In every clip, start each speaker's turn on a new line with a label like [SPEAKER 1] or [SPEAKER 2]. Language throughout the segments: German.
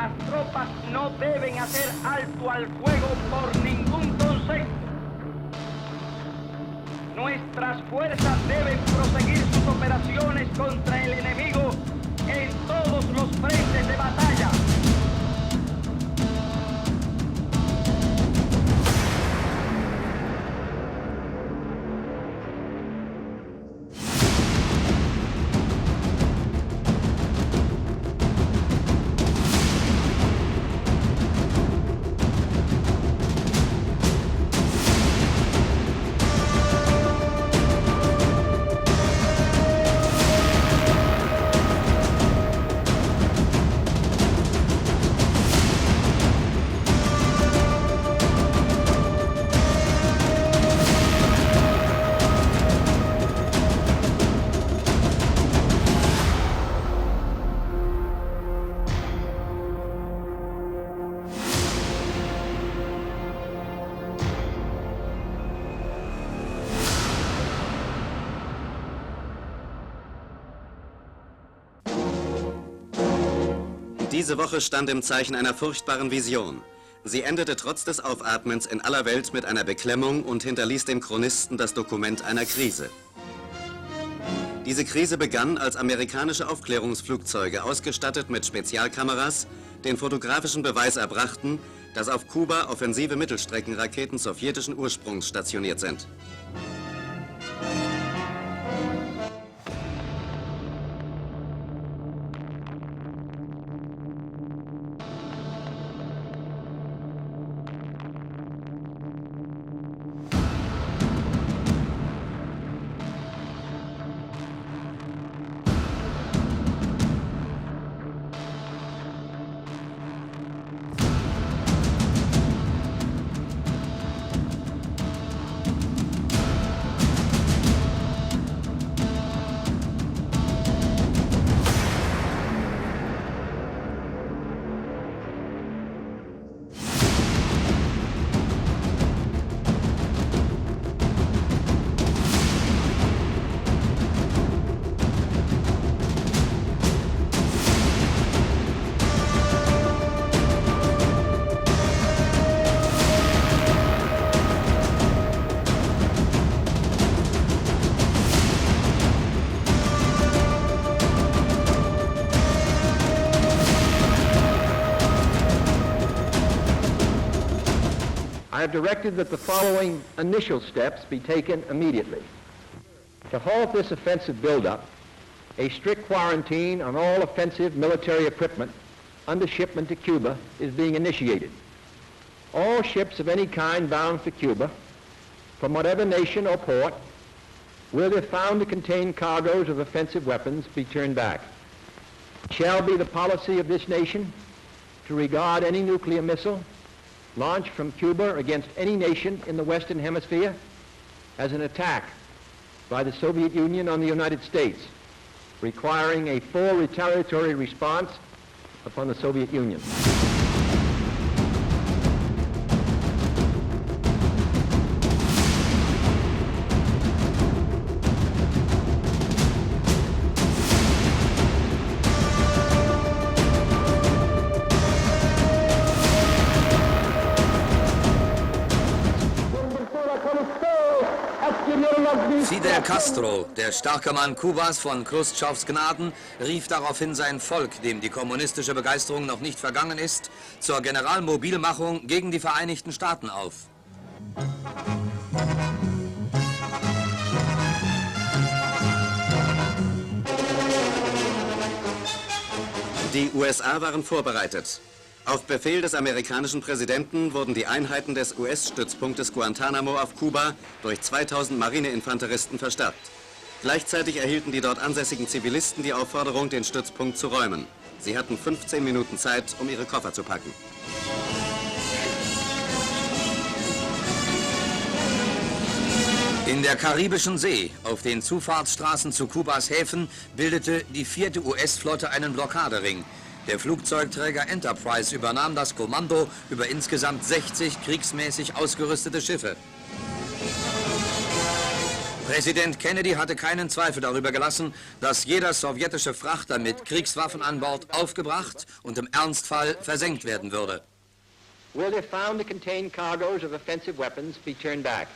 [SPEAKER 1] Las tropas no deben hacer alto al fuego por ningún concepto. Nuestras fuerzas deben proseguir sus operaciones contra el enemigo en todos los frentes de batalla.
[SPEAKER 2] Diese Woche stand im Zeichen einer furchtbaren Vision. Sie endete trotz des Aufatmens in aller Welt mit einer Beklemmung und hinterließ dem Chronisten das Dokument einer Krise. Diese Krise begann, als amerikanische Aufklärungsflugzeuge, ausgestattet mit Spezialkameras, den fotografischen Beweis erbrachten, dass auf Kuba offensive Mittelstreckenraketen sowjetischen Ursprungs stationiert sind.
[SPEAKER 3] I have directed that the following initial steps be taken immediately. To halt this offensive buildup, a strict quarantine on all offensive military equipment under shipment to Cuba is being initiated. All ships of any kind bound for Cuba, from whatever nation or port, where if found to contain cargoes of offensive weapons, be turned back. It shall be the policy of this nation to regard any nuclear missile launched from Cuba against any nation in the Western Hemisphere as an attack by the Soviet Union on the United States, requiring a full retaliatory response upon the Soviet Union.
[SPEAKER 4] Fidel Castro, der starke Mann Kubas von Chruschtschows Gnaden, rief daraufhin sein Volk, dem die kommunistische Begeisterung noch nicht vergangen ist, zur Generalmobilmachung gegen die Vereinigten Staaten auf.
[SPEAKER 2] Die USA waren vorbereitet. Auf Befehl des amerikanischen Präsidenten wurden die Einheiten des US-Stützpunktes Guantanamo auf Kuba durch 2000 Marineinfanteristen verstärkt. Gleichzeitig erhielten die dort ansässigen Zivilisten die Aufforderung, den Stützpunkt zu räumen. Sie hatten 15 Minuten Zeit, um ihre Koffer zu packen.
[SPEAKER 4] In der Karibischen See, auf den Zufahrtsstraßen zu Kubas Häfen, bildete die 4. US-Flotte einen Blockadering. Der Flugzeugträger Enterprise übernahm das Kommando über insgesamt 60 kriegsmäßig ausgerüstete Schiffe. Präsident Kennedy hatte keinen Zweifel darüber gelassen, dass jeder sowjetische Frachter mit Kriegswaffen an Bord aufgebracht und im Ernstfall versenkt werden würde.
[SPEAKER 3] Will they found to contain cargoes of offensive weapons be turned back?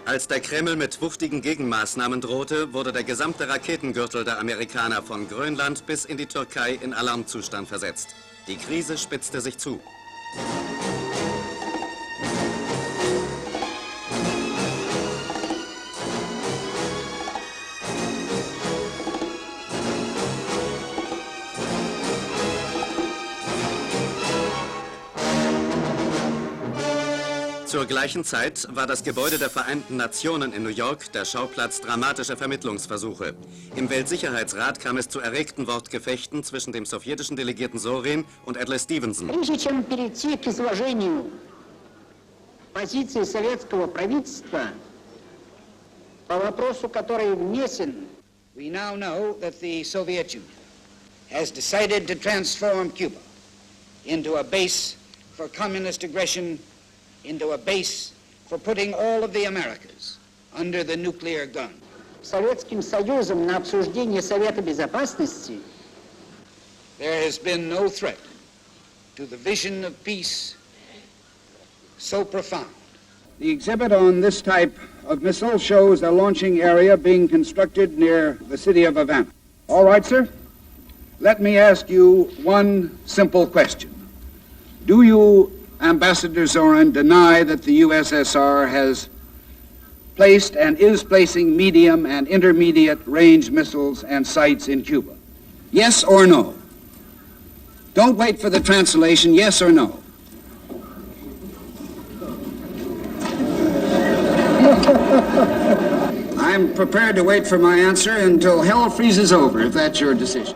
[SPEAKER 2] Als der Kreml mit wuchtigen Gegenmaßnahmen drohte, wurde der gesamte Raketengürtel der Amerikaner von Grönland bis in die Türkei in Alarmzustand versetzt. Die Krise spitzte sich zu. Zur gleichen Zeit war das Gebäude der Vereinten Nationen in New York der Schauplatz dramatischer Vermittlungsversuche. Im Weltsicherheitsrat kam es zu erregten Wortgefechten zwischen dem sowjetischen Delegierten Sorin und Adlai Stevenson.
[SPEAKER 5] Прежде чем перейти к изложению позиции советского правительства по вопросу, который внесен,
[SPEAKER 6] we now know that the Soviet Union has decided to transform Cuba into a base for communist aggression, into a base for putting all of the Americas under the nuclear gun.
[SPEAKER 5] Советским Союзом на обсуждение Совета Безопасности
[SPEAKER 6] There has been no threat to the vision of peace so profound. The exhibit on this type of missile shows a launching area being constructed near the city of Havana. All right, sir. Let me ask you one simple question. Do you, Ambassador Zorin, deny that the USSR has placed and is placing medium and intermediate range missiles and sights in Cuba? Yes or no? Don't wait for the translation, yes or no? I'm prepared to wait for my answer until hell freezes over, if that's your decision.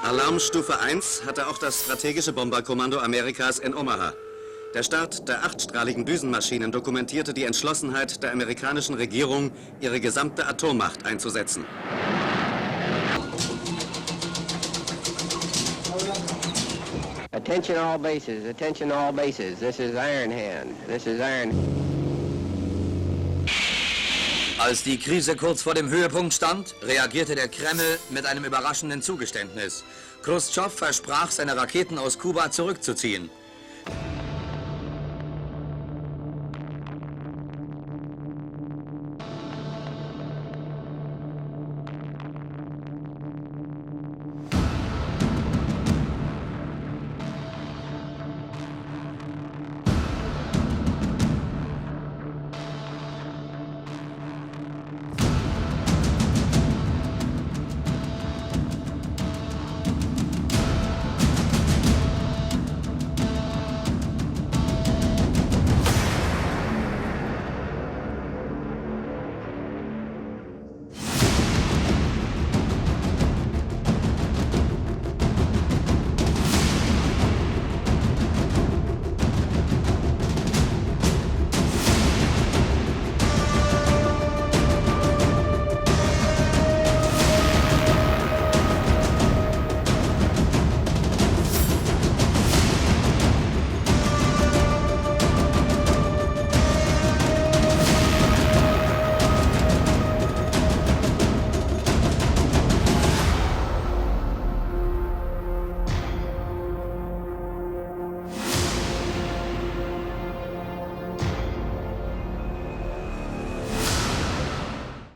[SPEAKER 2] Alarmstufe 1 hatte auch das strategische Bomberkommando Amerikas in Omaha. Der Start der 8-strahligen Düsenmaschinen dokumentierte die Entschlossenheit der amerikanischen Regierung, ihre gesamte Atommacht einzusetzen.
[SPEAKER 3] Attention all bases, attention all bases. This is Iron Hand. This is Iron Hand.
[SPEAKER 4] Als die Krise kurz vor dem Höhepunkt stand, reagierte der Kreml mit einem überraschenden Zugeständnis. Chruschtschow versprach, seine Raketen aus Kuba zurückzuziehen.